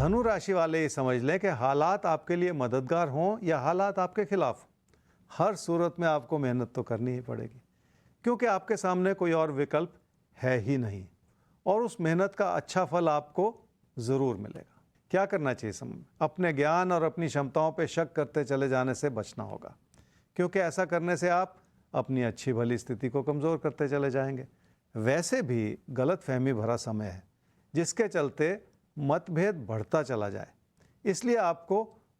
धनु राशि वाले ये समझ लें कि हालात आपके लिए मददगार हों या हालात आपके खिलाफ, हर सूरत में आपको मेहनत तो करनी ही पड़ेगी, क्योंकि आपके सामने कोई और विकल्प है ही नहीं और उस मेहनत का अच्छा फल आपको ज़रूर मिलेगा। क्या करना चाहिए समय में? अपने ज्ञान और अपनी क्षमताओं पर शक करते चले जाने से बचना होगा, क्योंकि ऐसा करने से आप अपनी अच्छी भली स्थिति को कमज़ोर करते चले जाएंगे। वैसे भी गलतफहमी भरा समय है, जिसके चलते मतभेद बढ़ता चला जाए, इसलिए आपको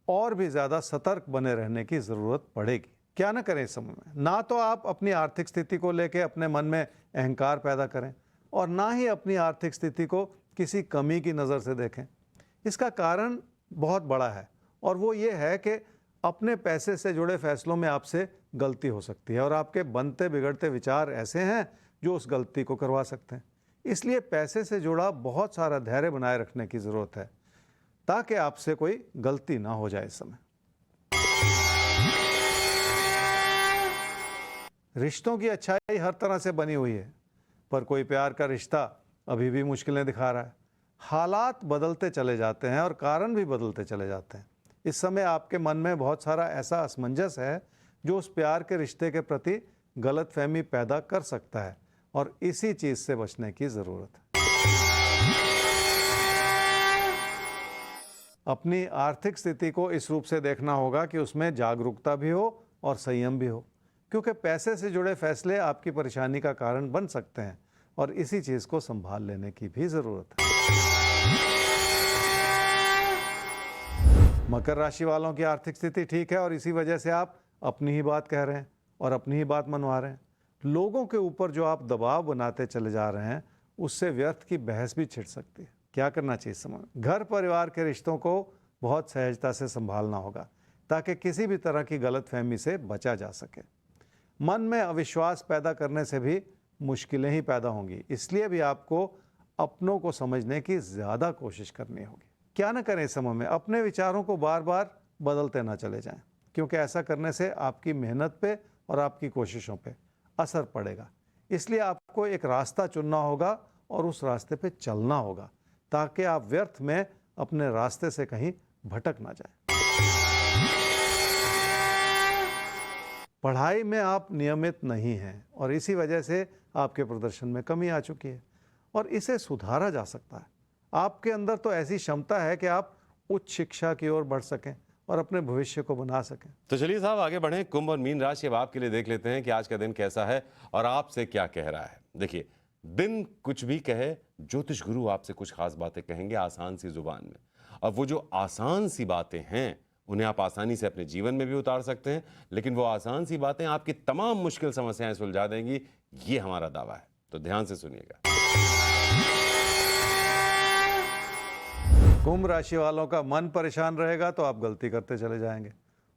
और भी ज़्यादा सतर्क बने रहने की ज़रूरत पड़ेगी। क्या न करें इस समय में? ना तो आप अपनी आर्थिक स्थिति को लेकर अपने मन में अहंकार पैदा करें और ना ही अपनी आर्थिक स्थिति को किसी कमी की नज़र से देखें। इसका कारण बहुत बड़ा है और वो ये है कि अपने पैसे से जुड़े फैसलों में आपसे गलती हो सकती है और आपके बनते बिगड़ते विचार ऐसे हैं जो उस गलती को करवा सकते हैं। इसलिए पैसे से जुड़ा बहुत सारा धैर्य बनाए रखने की ज़रूरत है ताकि आपसे कोई गलती ना हो जाए इस समय। रिश्तों की अच्छाई हर तरह से बनी हुई है, पर कोई प्यार का रिश्ता अभी भी मुश्किलें दिखा रहा है। हालात बदलते चले जाते हैं और कारण भी बदलते चले जाते हैं। इस समय आपके मन में बहुत सारा ऐसा असमंजस है जो उस प्यार के रिश्ते के प्रति गलतफहमी पैदा कर सकता है और इसी चीज़ से बचने की ज़रूरत है। अपनी आर्थिक स्थिति को इस रूप से देखना होगा कि उसमें जागरूकता भी हो और संयम भी हो, क्योंकि पैसे से जुड़े फैसले आपकी परेशानी का कारण बन सकते हैं और इसी चीज़ को संभाल लेने की भी ज़रूरत है। मकर राशि वालों की आर्थिक स्थिति ठीक है और इसी वजह से आप अपनी ही बात कह रहे हैं और अपनी ही बात मनवा रहे हैं। लोगों के ऊपर जो आप दबाव बनाते चले जा रहे हैं, उससे व्यर्थ की बहस भी छिड़ सकती है। क्या करना चाहिए इस समय? घर परिवार के रिश्तों को बहुत सहजता से संभालना होगा ताकि किसी भी तरह की गलतफहमी से बचा जा सके। मन में अविश्वास पैदा करने से भी मुश्किलें ही पैदा होंगी, इसलिए भी आपको अपनों को समझने की ज़्यादा कोशिश करनी होगी। क्या न करें इस समय में? अपने विचारों को बार बार बदलते ना चले जाएं, क्योंकि ऐसा करने से आपकी मेहनत पे और आपकी कोशिशों पे असर पड़ेगा। इसलिए आपको एक रास्ता चुनना होगा और उस रास्ते पे चलना होगा ताकि आप व्यर्थ में अपने रास्ते से कहीं भटक ना जाएं। पढ़ाई में आप नियमित नहीं हैं और इसी वजह से आपके प्रदर्शन में कमी आ चुकी है और इसे सुधारा जा सकता है। आपके अंदर तो ऐसी क्षमता है कि आप उच्च शिक्षा की ओर बढ़ सकें और अपने भविष्य को बना सकें। तो चलिए साहब आगे बढ़ें। कुंभ और मीन राशि अब आपके लिए देख लेते हैं कि आज का दिन कैसा है और आपसे क्या कह रहा है। देखिए, दिन कुछ भी कहे, ज्योतिष गुरु आपसे कुछ खास बातें कहेंगे आसान सी जुबान में। अब वो जो आसान सी बातें हैं उन्हें आप आसानी से अपने जीवन में भी उतार सकते हैं, लेकिन वो आसान सी बातें आपकी तमाम मुश्किल समस्याएं सुलझा देंगी, ये हमारा दावा है। तो ध्यान से सुनिएगा। कुंभ राशि वालों का मन परेशान रहेगा तो आप गलती करते चले जाएंगे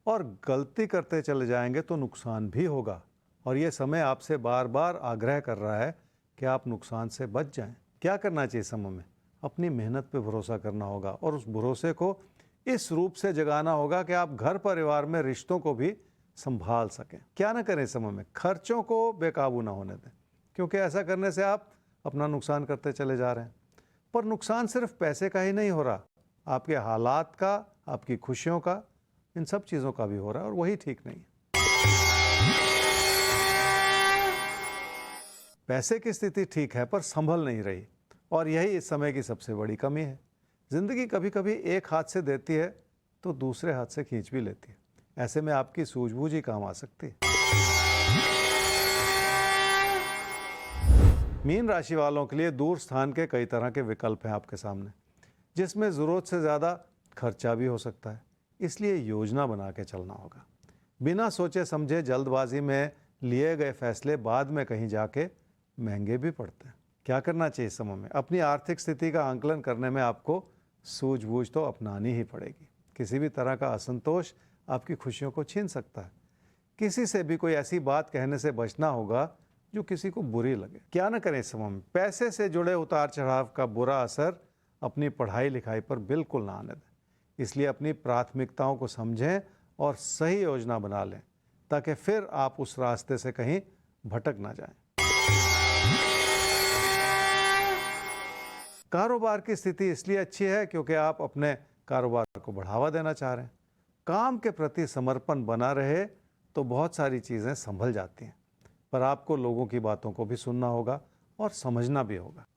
और गलती करते चले जाएंगे तो नुकसान भी होगा और ये समय आपसे बार बार आग्रह कर रहा है कि आप नुकसान से बच जाएं। क्या करना चाहिए समय में? अपनी मेहनत पे भरोसा करना होगा और उस भरोसे को इस रूप से जगाना होगा कि आप घर परिवार में रिश्तों को भी संभाल सकें। क्या ना करें समय में? खर्चों को बेकाबू ना होने दें, क्योंकि ऐसा करने से आप अपना नुकसान करते चले जा रहे हैं। पर नुकसान सिर्फ पैसे का ही नहीं हो रहा, आपके हालात का, आपकी खुशियों का, इन सब चीज़ों का भी हो रहा है और वही ठीक नहीं है। पैसे की स्थिति ठीक है पर संभल नहीं रही और यही इस समय की सबसे बड़ी कमी है। जिंदगी कभी कभी एक हाथ से देती है तो दूसरे हाथ से खींच भी लेती है। ऐसे में आपकी सूझबूझ ही काम आ सकती है। मीन राशि वालों के लिए दूर स्थान के कई तरह के विकल्प हैं आपके सामने, जिसमें ज़रूरत से ज़्यादा खर्चा भी हो सकता है। इसलिए योजना बना के चलना होगा। बिना सोचे समझे जल्दबाजी में लिए गए फैसले बाद में कहीं जाके महंगे भी पड़ते हैं। क्या करना चाहिए इस समय में? अपनी आर्थिक स्थिति का आंकलन करने में आपको सूझबूझ तो अपनानी ही पड़ेगी। किसी भी तरह का असंतोष आपकी खुशियों को छीन सकता है। किसी से भी कोई ऐसी बात कहने से बचना होगा जो किसी को बुरी लगे। क्या न करें इस समय में? पैसे से जुड़े उतार चढ़ाव का बुरा असर अपनी पढ़ाई लिखाई पर बिल्कुल ना आने दें। इसलिए अपनी प्राथमिकताओं को समझें और सही योजना बना लें ताकि फिर आप उस रास्ते से कहीं भटक ना जाएं। कारोबार की स्थिति इसलिए अच्छी है क्योंकि आप अपने कारोबार को बढ़ावा देना चाह रहे हैं। काम के प्रति समर्पण बना रहे तो बहुत सारी चीज़ें संभल जाती हैं, पर आपको लोगों की बातों को भी सुनना होगा और समझना भी होगा।